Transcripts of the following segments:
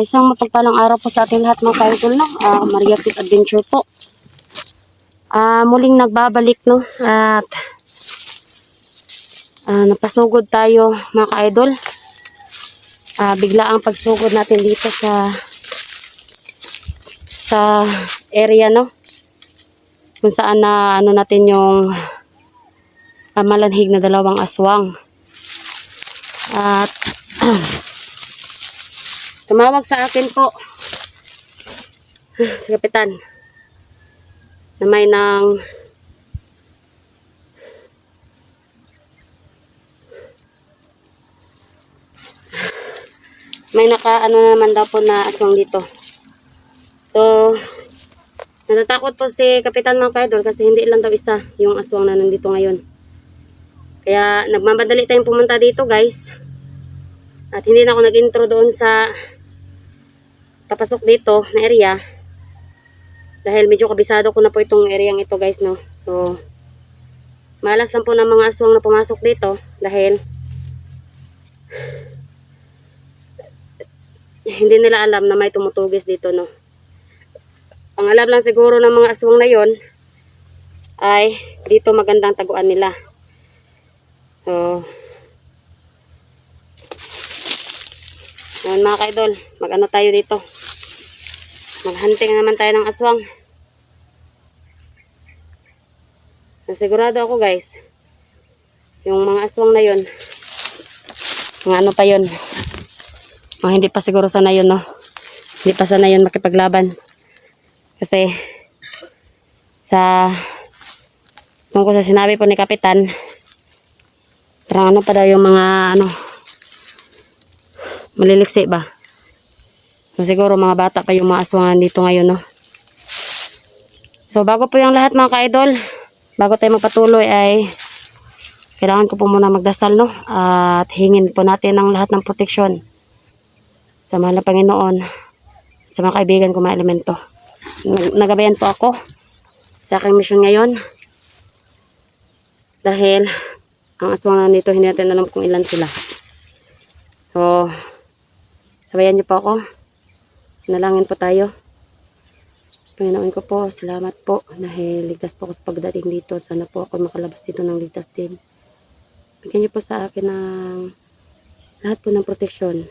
Isang mapagpalang araw po sa ating lahat mga ka-idol, no? Maria Pit Adventure po. Muling nagbabalik, no? At napasugod tayo mga ka-idol. Bigla ang pagsugod natin dito sa area, no? Kung saan na ano natin yung malanhig na dalawang aswang. At tumawag sa akin po si Kapitan na may naka-ano naman daw po na aswang dito. So, natatakot po si Kapitan mga ka-idol kasi hindi lang daw isa yung aswang na nandito ngayon. Kaya nagmamadali tayong pumunta dito guys. At hindi na ako nag-intro doon sa papasok dito na area. Dahil medyo kabisado ko na po itong area ito guys, no. So, malas lang po ng mga aswang na pumasok dito. Dahil hindi nila alam na may tumutugis dito, no. Ang alam lang siguro ng mga aswang na yon ay dito magandang taguan nila. So, yan mga ka-idol, mag-ano tayo dito. Maghunting naman tayo ng aswang. Sigurado ako guys, yung mga aswang na yon, mga ano pa yon, mga hindi pa siguro sana yun, no. Hindi pa sana yun makipaglaban. Kasi tungkol sa sinabi po ni Kapitan, parang ano pa daw yung mga ano, maliliksi ba. So siguro mga bata pa yung mga aswangan dito ngayon, no. So bago po yung lahat mga ka-idol, bago tayo magpatuloy ay kailangan ko po muna magdasal, no. At hingin po natin ang lahat ng proteksyon sa mahal na Panginoon, sa mga kaibigan ko mga elemento. Nagabayan po ako sa aking mission ngayon. Dahil ang aswang nito hindi natin alam kung ilan sila. So, sabayan niyo po ako. Nalangin po tayo. Panginoon ko po, salamat po dahil ligtas po ako sa pagdating dito. Sana po ako makalabas dito ng ligtas din. Bigyan niyo po sa akin ng lahat po ng proteksyon.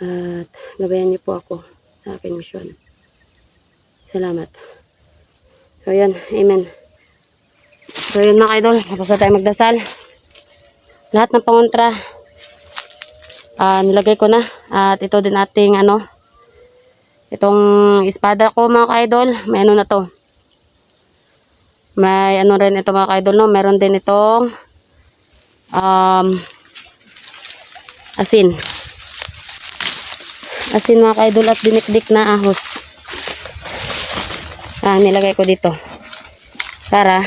At gabayan niyo po ako sa aking mission. Salamat. So yun, amen. So yun mga idol, tapos na tayo magdasal. Lahat ng pangontra nilagay ko na. At ito din ating ano, itong espada ko mga ka-idol, may ano na to. May ano rin ito mga ka-idol, no. Meron din itong asin mga ka-idol at dinikdik na ahos. Nilagay ko dito para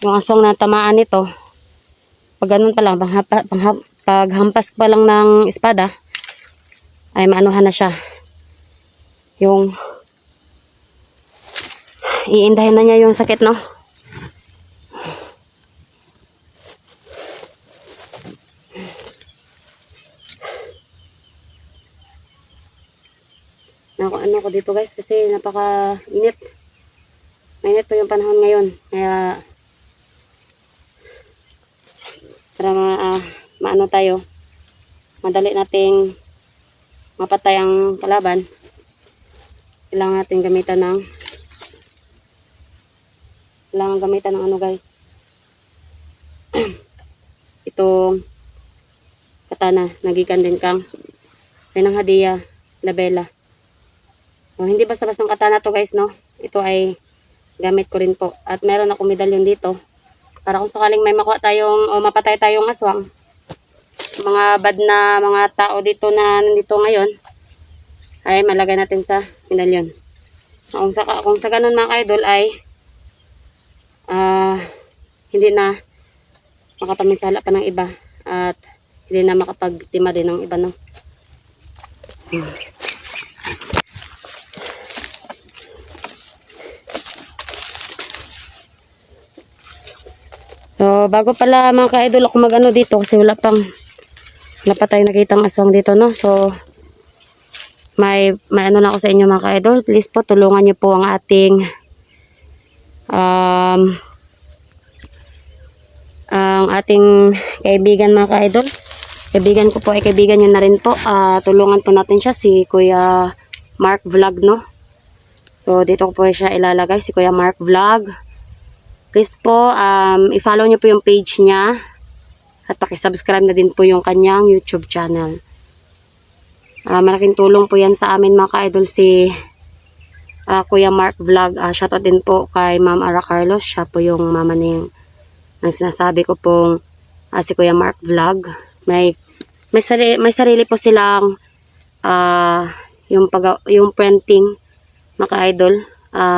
yung aswang na tamaan nito, pag ganun pa lang, paghampas pa lang ng espada ay maanuhan na siya, yung iindahin na niya yung sakit, no. Ano ko dito guys kasi napaka init. Mainit po yung panahon ngayon. Kaya para maano tayo, madali nating mapatay ang kalaban, kailangan natin gamitan ng ano guys, itong katana, nagikan din kang pinang hadiah labela. Hindi basta-basta ng katana to guys, no. Ito ay gamit ko rin po. At meron ako medalyon dito para kung sakaling may makuha tayong o mapatay tayong aswang, mga bad na mga tao dito na nandito ngayon, ay malagay natin sa medalyon. Kung sa ganun mga idol ay hindi na makapaminsala pa ng iba at hindi na makapagtima din ng iba, no. So, bago pala mga ka-idol ako mag-ano dito kasi wala pang Wala pa tayo nakitang aswang dito, no? So, may ano lang ako sa inyo mga ka-idol. Please po, tulungan niyo po ang ating kaibigan mga ka-idol. Kaibigan ko po ay kaibigan niyo na rin po. Tulungan po natin siya, si Kuya Mark Vlog, no? So, dito ko po siya ilalagay, si Kuya Mark Vlog. Please po, i-follow niyo po yung page niya. At pakisubscribe na din po yung kanyang YouTube channel. Malaking tulong po yan sa amin mga ka-idol, si Kuya Mark Vlog. Shoutout din po kay Ma'am Ara Carlos. Siya po yung mama ng sinasabi ko pong si Kuya Mark Vlog. May sarili po silang yung printing mga ka-idol.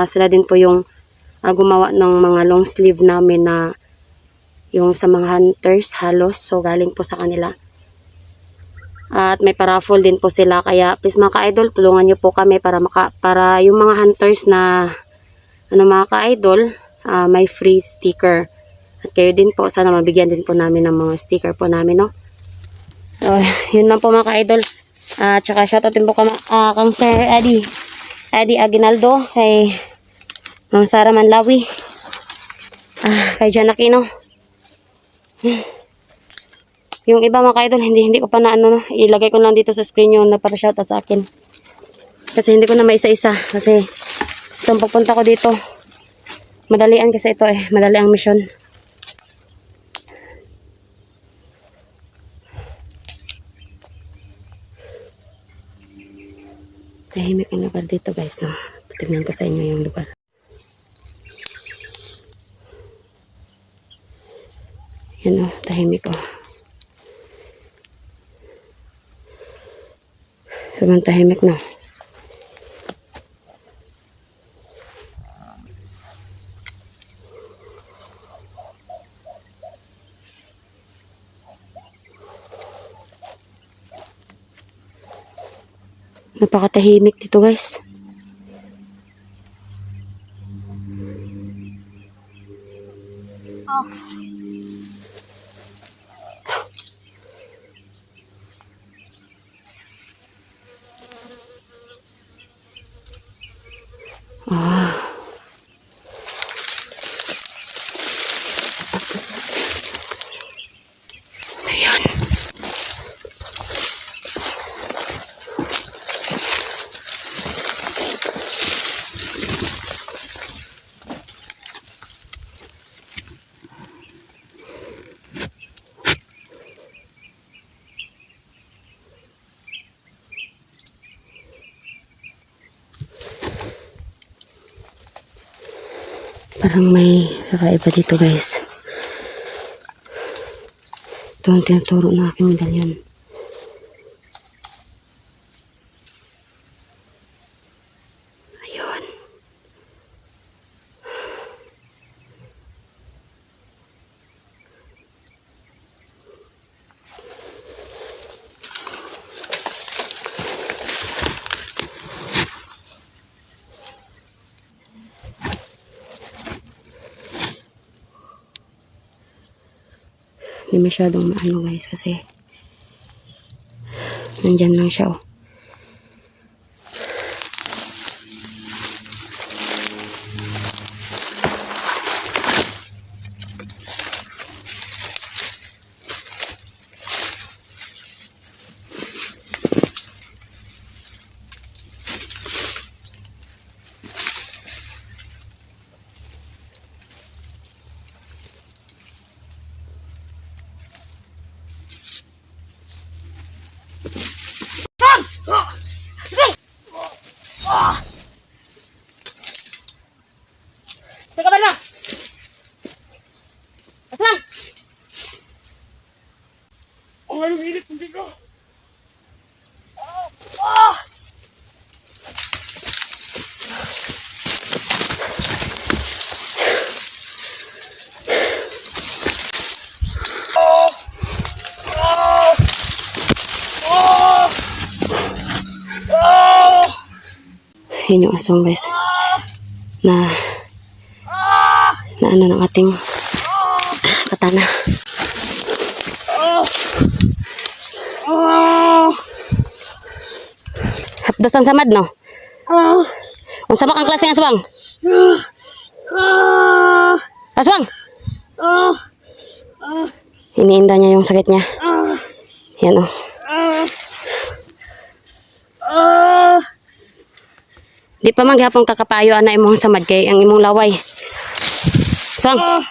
Sila din po yung gumawa ng mga long sleeve namin na yung sa mga hunters halos. So galing po sa kanila. At may paraffle din po sila, kaya please mga ka-idol, tulungan nyo po kami para yung mga hunters na mga ka-idol, may free sticker. At kayo din po, sana mabigyan din po namin ng mga sticker po namin, no? So, yun lang po mga ka-idol. Tsaka shoutout din po kang Sir Eddie Aguinaldo, kay Ma'am Sara Manlawi, kay John Aquino. Yung iba mga ka-idol, hindi ko pa na ilagay ko lang dito sa screen yung nagpa-shoutout sa akin. Kasi hindi ko na maisa-isa. Kasi itong pagpunta ko dito, madalian kasi ito madali ang mission. Tahimik ang lugar dito guys, no? Tignan ko sa inyo yung lugar. Yan tahimik Sobrang tahimik na. Napakatahimik dito guys. Ayan. Parang may kakaiba dito guys. Ito ang tinuturo ng aking medalyon. Ayun. Hindi masyadong maano guys kasi nandyan lang siya Teka ba na? Aslang! Ang anong init mo dito? Yun yung aswang guys na ano ng ating katana. Dos ang samad, no? Ah. Unsa ba kang klase ng aswang? Ah. Aswang! Ah. Ah. Iniinda niya yung sakit niya. Ah. Yan, oh. Ah. Ah. Di pa man gihapon kakapayo ana imong samad kay ang imong laway. Aswang! Ah.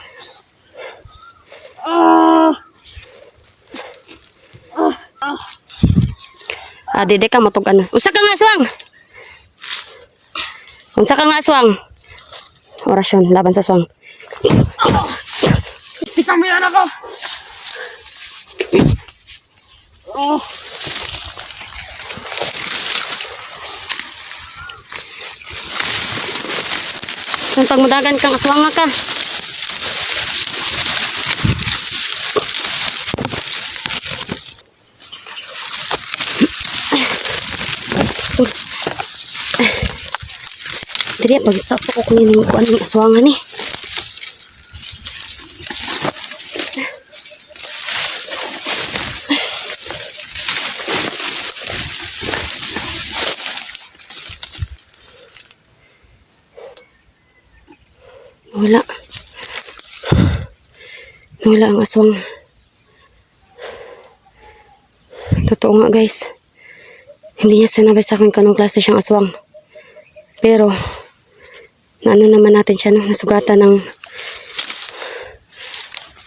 Ah. Dede ka matog ano. Usa ka nga aswang! Unsa ka nga aswang? Orasyon laban sa aswang. Di kami anak ko. Oh. Suntag mudagan kang aswang nga ka. Dili pag sa ko kunin ko anong aswangan ni. Wala. Wala ang aswang. Totoo nga guys. Hindi niya sinabi sa akin kanong klase siyang aswang. Pero, naano naman natin siya, no? Nasugatan ng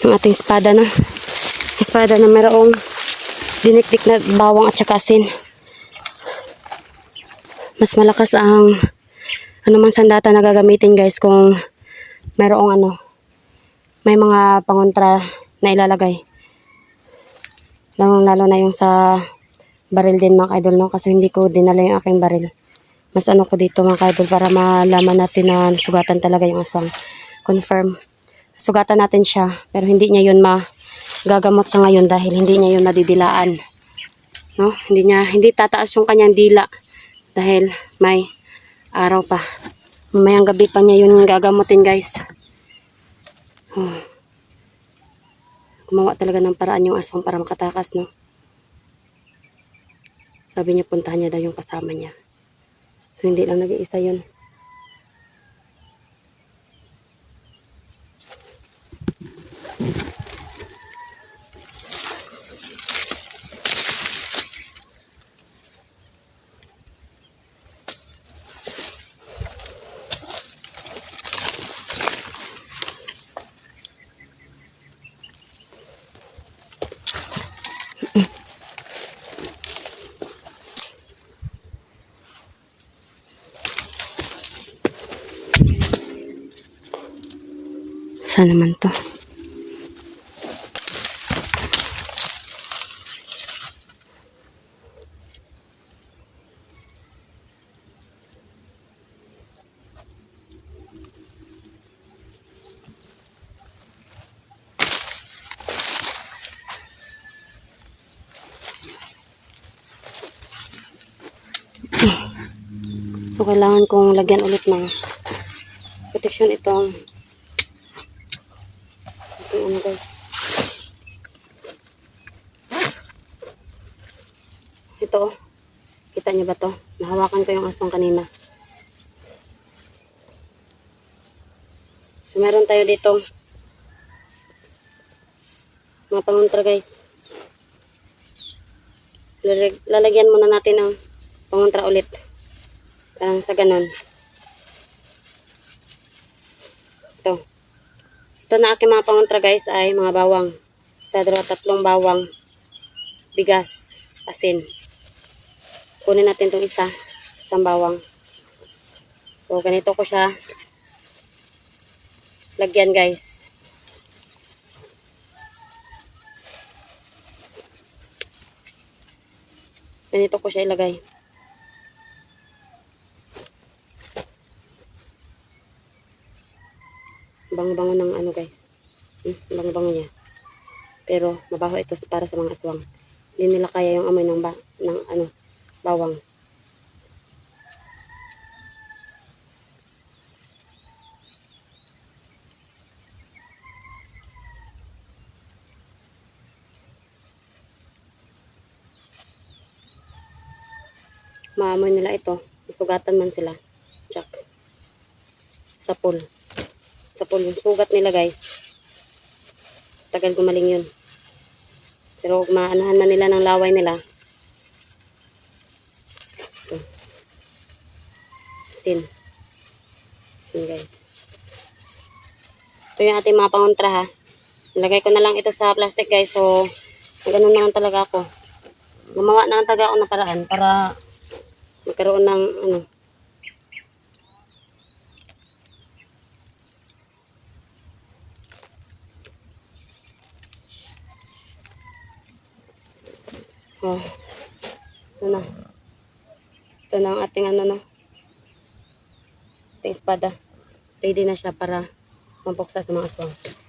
ating espada, no? Espada na mayroong dinikdik na bawang at saka asin. Mas malakas ang anumang sandata na gagamitin guys kung mayroong ano, may mga pangontra na ilalagay. Lalo na yung sa baril din mga kaidol, no? Kasi hindi ko dinala yung aking baril. Mas ano ko dito mga kaidol para malaman natin na sugatan talaga yung aswang. Confirm. Sugatan natin siya pero hindi niya yun magagamot sa ngayon dahil hindi niya yun nadidilaan. No? Hindi tataas yung kanyang dila dahil may araw pa. Mamayang gabi pa niya yun gagamutin guys. Gumawa talaga ng paraan yung aswang para makatakas, no? Sabi niya puntahan niya daw yung kasama niya. So hindi lang nag-iisa yun. Saan naman to? So, kailangan kong lagyan ulit ng protection itong ano guys. Ito oh. Kita niyo ba to? Nahawakan ko yung aswang kanina. So, meron tayo dito mga pangontra guys. Lalagyan muna natin ng pangontra ulit. Parang sa ganon. Ito na aking mga pangontra guys ay mga bawang. Isa, dalawa, tatlong bawang. Bigas. Asin. Kunin natin itong isang bawang. So, ganito ko siya lagyan guys. Ganito ko siya ilagay. Bango-bango ng ano guys. Bango-bango niya. Pero mabaho ito para sa mga aswang. Hindi nila kaya yung amoy ng bawang. maamoy nila ito. Isugatan man sila. Check. Sa pool. Sa pool yung sugat nila guys. Tagal gumaling yun. Pero maanuhan man nila ng laway nila. Ito. Sin. Sin guys. Ito yung ating mga pangontra ha. Nilagay ko na lang ito sa plastic guys. So, ganun na lang talaga ako. Gumawa na lang talaga ako ng paraan para magkaroon ng ano. Oh. Ito na. Ito na ang ating ano na. Ating espada. Ready na siya para mabuksa sa mga aswang.